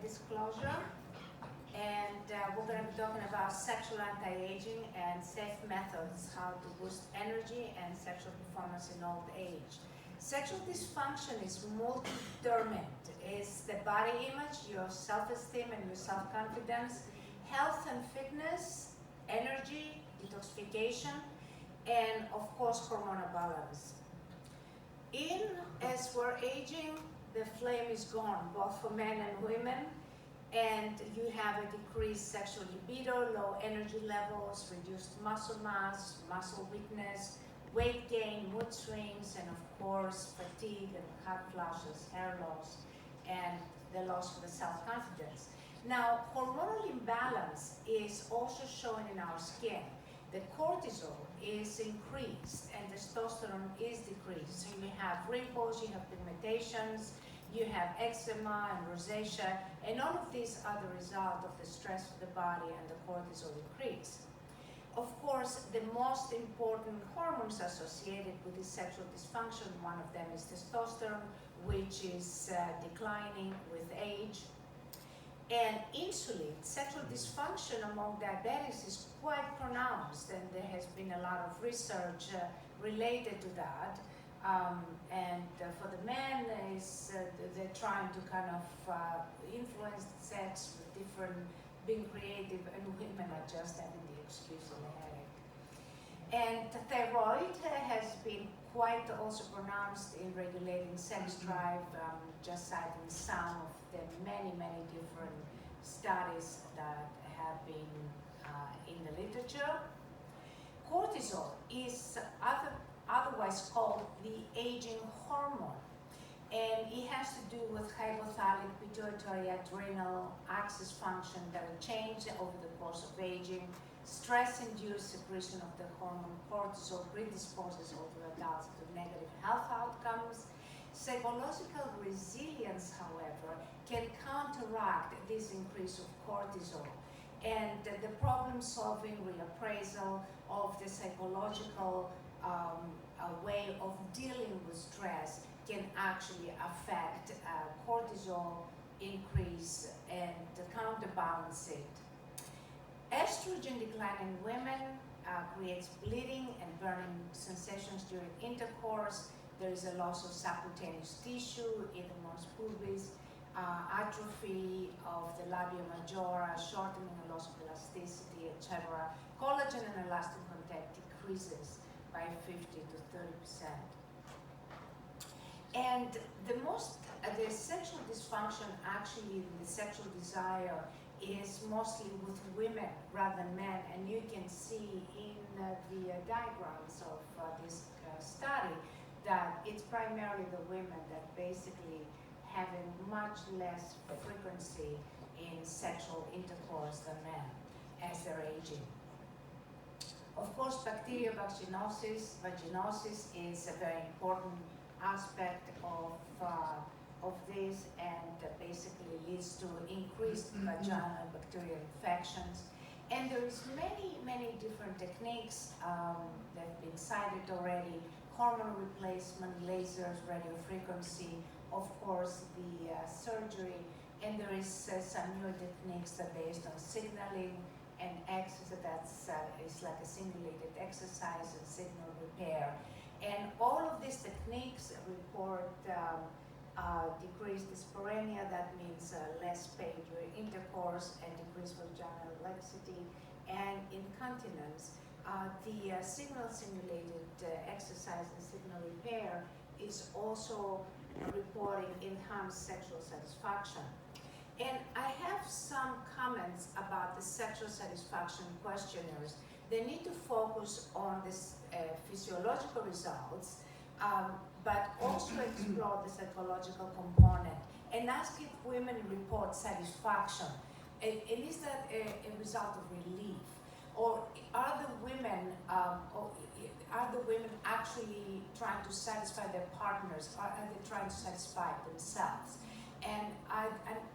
disclosure. And we're going to be talking about sexual anti-aging and safe methods, how to boost energy and sexual performance in old age. Sexual dysfunction is multi-determined. It's the body image, your self-esteem and your self-confidence, health and fitness, energy, detoxification, and of course hormonal balance. As we're aging, the flame is gone, both for men and women, and you have a decreased sexual libido, low energy levels, reduced muscle mass, muscle weakness, weight gain, mood swings, and of course fatigue and hot flashes, hair loss, and the loss of the self-confidence. Now, hormonal imbalance is also shown in our skin. The cortisol is increased and testosterone is decreased. So you have wrinkles, you have pigmentations, you have eczema and rosacea, and all of these are the result of the stress of the body and the cortisol increase. Of course, the most important hormones associated with this sexual dysfunction, one of them is testosterone, which is declining with age. And insulin, sexual dysfunction among diabetics is quite pronounced, and there has been a lot of research related to that. For the men, they're trying to kind of influence sex with different, being creative, and women are just having the excuse of a headache. And thyroid has been quite also pronounced in regulating sex drive, just citing some of the many, many different studies that have been in the literature. Cortisol is otherwise called the aging hormone, and it has to do with hypothalamic, pituitary, adrenal axis function that will change over the course of aging. Stress-induced secretion of the hormone cortisol predisposes older adults to negative health outcomes. Psychological resilience, however, can counteract this increase of cortisol, and the problem-solving reappraisal of the psychological way of dealing with stress can actually affect cortisol increase and counterbalance it. Estrogen decline in women creates bleeding and burning sensations during intercourse. There is a loss of subcutaneous tissue, edemus pubis, atrophy of the labia majora, shortening and loss of elasticity, etc. Collagen and elastic contact decreases by 50 to 30%. And the sexual dysfunction, actually the sexual desire, is mostly with women rather than men, and you can see in the diagrams of this study that it's primarily the women that basically having much less frequency in sexual intercourse than men as they're aging. Of course, bacterial vaginosis is a very important aspect of this, and basically leads to increased vaginal bacterial infections. And there is many different techniques that have been cited already: hormone replacement, lasers, radiofrequency, of course the surgery, and there is some newer techniques that are based on signaling and exercise. It's like a simulated exercise and signal repair. And all of these techniques report decreased dyspareunia, that means less pain during intercourse, and decreased vaginal laxity and incontinence. The signal simulated exercise and signal repair is also reporting enhanced sexual satisfaction. And I have some comments about the sexual satisfaction questionnaires. They need to focus on this physiological results, but also explore the psychological component and ask if women report satisfaction. And is that a result of relief? Or are the women actually trying to satisfy their partners, or are they trying to satisfy themselves? And I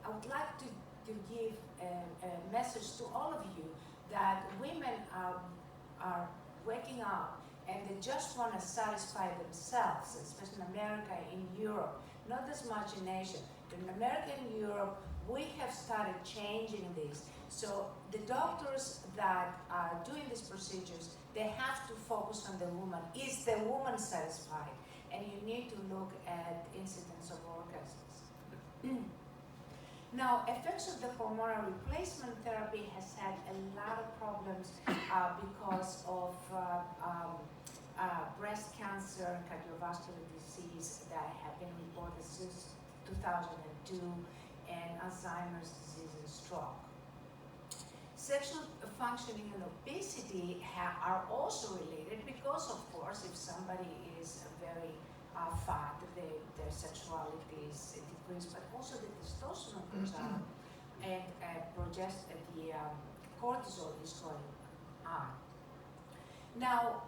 would like to give a message to all of you that women are waking up and they just want to satisfy themselves, especially in America, in Europe. not as much in Asia. In America and Europe, we have started changing this. So the doctors that are doing these procedures, they have to focus on the woman. Is the woman satisfied? And you need to look at incidence of orgasms. Now, effects of the hormonal replacement therapy has had a lot of problems because of breast cancer, cardiovascular disease that have been reported since 2002, and Alzheimer's disease and stroke. Sexual functioning and obesity are also related because, of course, if somebody is very fat, their sexuality is decreased, but also the testosterone goes up, and the cortisol is going on. Now,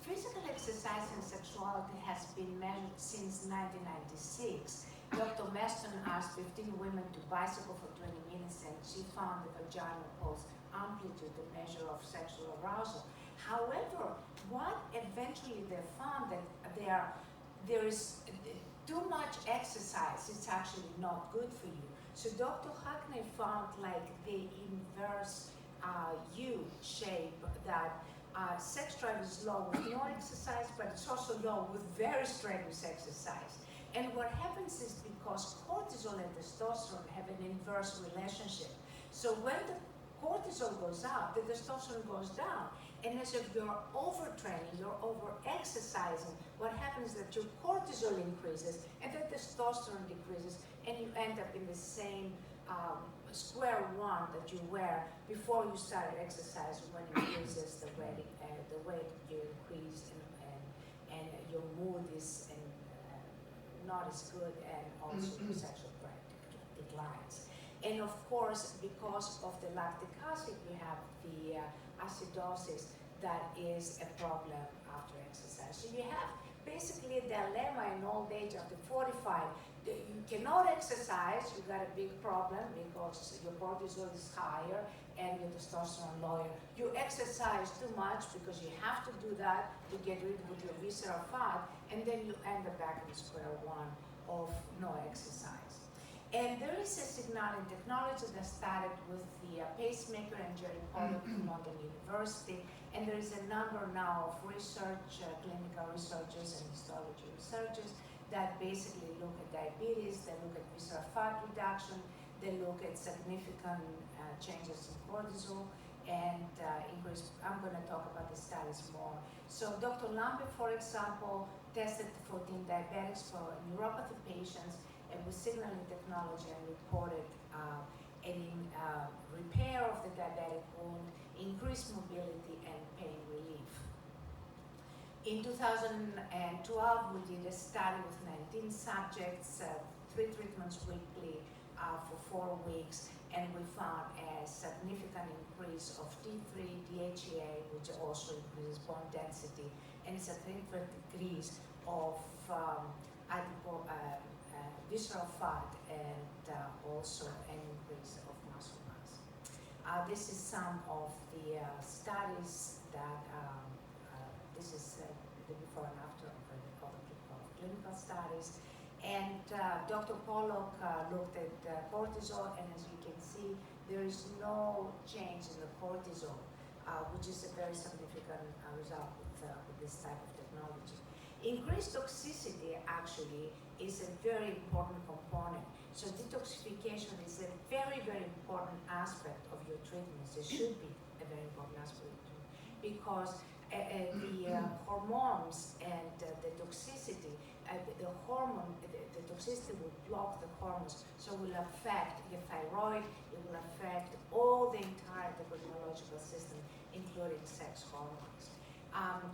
physical exercise and sexuality has been measured since 1996. Dr. Meston asked 15 women to bicycle for 20 minutes, and she found the vaginal pulse amplitude, the measure of sexual arousal. However, what eventually they found that there is too much exercise, it's actually not good for you. So Dr. Hackney found like the inverse U shape, that sex drive is low with no exercise, but it's also low with very strenuous exercise. And what happens is because cortisol and testosterone have an inverse relationship. So when the cortisol goes up, the testosterone goes down. And as if you're overtraining, you're over-exercising, what happens is that your cortisol increases and the testosterone decreases, and you end up in the same square one that you were before you started exercise, when it increases the weight you increase, and your mood is not as good, and also your sexual drive declines. And of course, because of the lactic acid, you have the acidosis that is a problem after exercise. So you have basically a dilemma in old age after 45. You cannot exercise, you got a big problem because your cortisol is higher and your testosterone lower. You exercise too much because you have to do that to get rid of your visceral fat, and then you end up back in square one of no exercise. And there is a signaling technology that started with the pacemaker and Jerry Pollock from London University, and there is a number now of research, clinical researchers and histology researchers that basically look at diabetes, they look at visceral fat reduction, they look at significant changes in cortisol, and increase. I'm going to talk about the studies more. So Dr. Lambert, for example, tested 14 diabetics for neuropathy patients, and with signaling technology, and reported repair of the diabetic wound, increased mobility, and pain relief. In 2012, we did a study with 19 subjects, 3 treatments weekly for 4 weeks, and we found a significant increase of T3, DHEA, which also increases bone density, and it's a significant decrease of visceral fat, and also an increase of muscle mass. This is some of the studies that, this is the before and after of clinical studies. And Dr. Pollock looked at cortisol, and as you can see, there is no change in the cortisol, which is a very significant result with this type of technology. Increased toxicity actually is a very important component. So detoxification is a very, very important aspect of your treatments. It should be a very important aspect of your treatment, because the hormones and the toxicity, the toxicity will block the hormones, so it will affect your thyroid, it will affect all the entire endocrinological system, including sex hormones.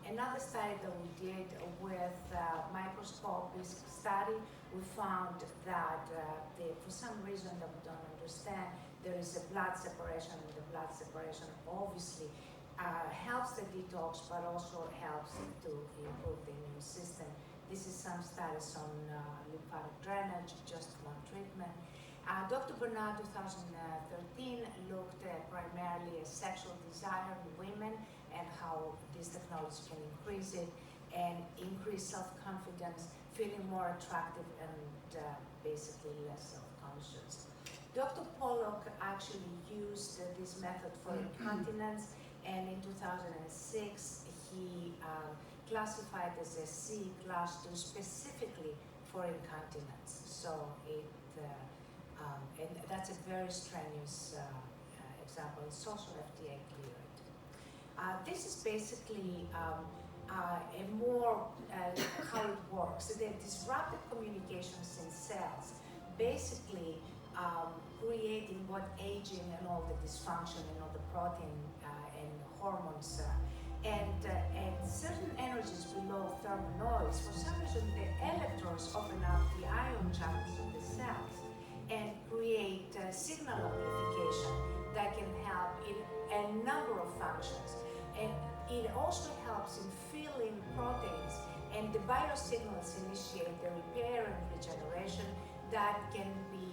Another study that we did with microscopic study, we found that for some reason that we don't understand, there is a blood separation, and the blood separation obviously helps the detox, but also helps to improve the immune system. This is some studies on lymphatic drainage, just one treatment. Dr. Bernard, 2013, looked at primarily at sexual desire in women and how this technology can increase it, and increase self-confidence, feeling more attractive and basically less self-conscious. Dr. Pollock actually used this method for incontinence, and in 2006 he classified as a C class 2 specifically for incontinence. So and that's a very strenuous example. It's also FDA cleared. This is basically a more how it works. The disrupted communications in cells, basically creating what aging and all the dysfunction and all the protein and hormones. And at certain energies below thermal noise, for some reason the electrons open up the ion channels of the cells and create signal amplification that can help in a number of functions. And it also helps in filling proteins, and the biosignals initiate the repair and regeneration that can be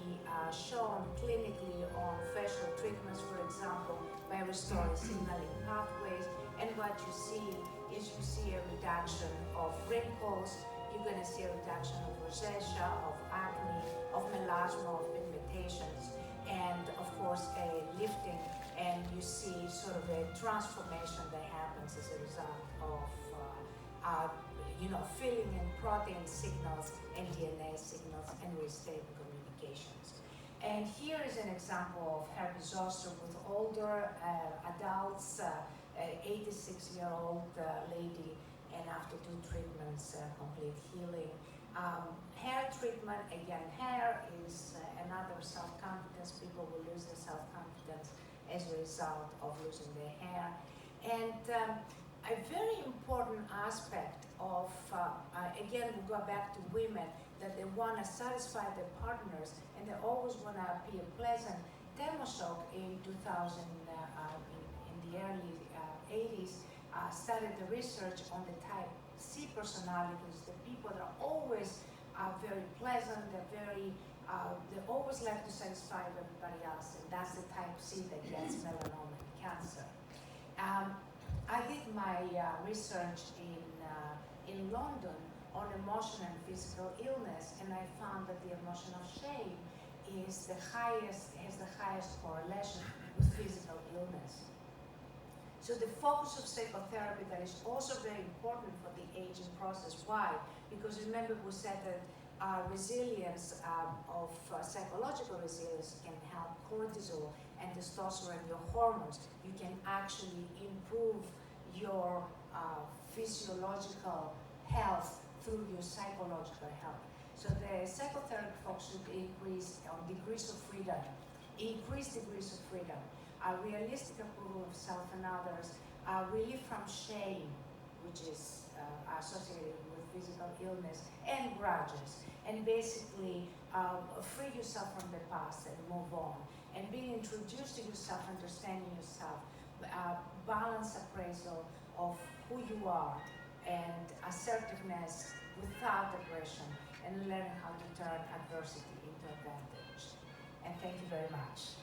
shown clinically on facial treatments, for example, by restoring signaling pathways. And what you see is you see a reduction of wrinkles, you're going to see a reduction of rosacea, of acne, of melasma, of pigmentations, and of course a lifting, and you see sort of a transformation that happens as a result of filling in protein signals and DNA signals and with stable communications. And here is an example of herpes zoster with older adults, 86-year-old lady, and after 2 treatments, complete healing. Hair treatment, again, hair is another self-confidence. People will lose their self-confidence as a result of losing their hair. And a very important aspect of, again, we go back to women, that they want to satisfy their partners and they always want to appear pleasant. Temosok in 2000, in the early 80s, started the research on the type C personalities, the people that are always very pleasant, they always like to satisfy everybody else, and that's the type C that gets melanoma and cancer. I did my research in London on emotion and physical illness, and I found that the emotion of shame has the highest correlation with physical illness. So the focus of psychotherapy that is also very important for the aging process. Why? Because remember we said that resilience of psychological resilience can help cortisol and testosterone, your hormones. You can actually improve your physiological health through your psychological health. So the psychotherapy focus should increase on degrees of freedom, increased degrees of freedom, realistic approval of self and others, relief from shame, which is associated with physical illness, and grudges, and basically free yourself from the past and move on, and being introduced to yourself, understanding yourself, balanced appraisal of who you are, and assertiveness without aggression, and learning how to turn adversity into advantage. And thank you very much.